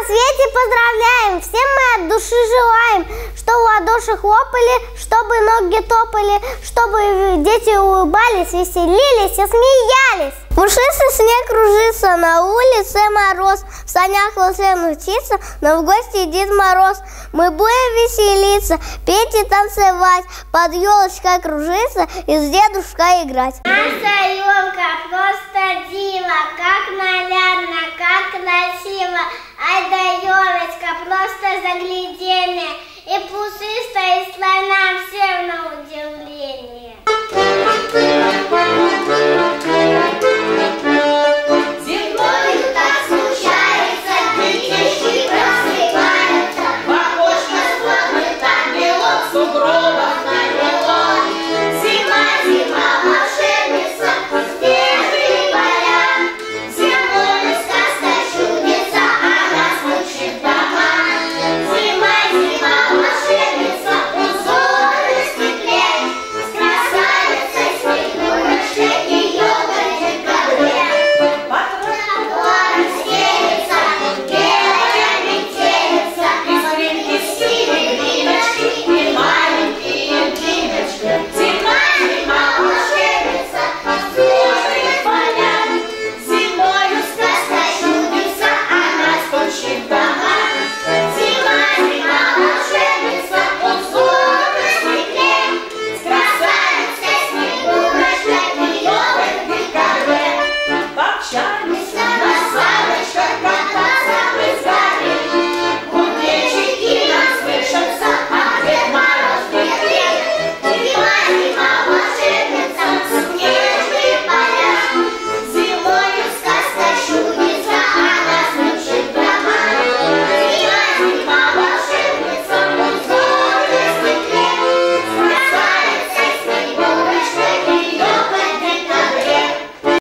на свете поздравляем, всем мы от души желаем, что в ладоши хлопали, чтобы ноги топали, чтобы дети улыбались, веселились и смеялись. Пушистый снег кружится, на улице мороз, в санях волшебных птица, но в гости Дед Мороз. Мы будем веселиться, петь и танцевать, под елочкой кружиться и с дедушкой играть. Наша елка просто диво, как нарядно, как красиво. Ай да елочка, просто загляденье, и пушистая, и слона всем на удивление.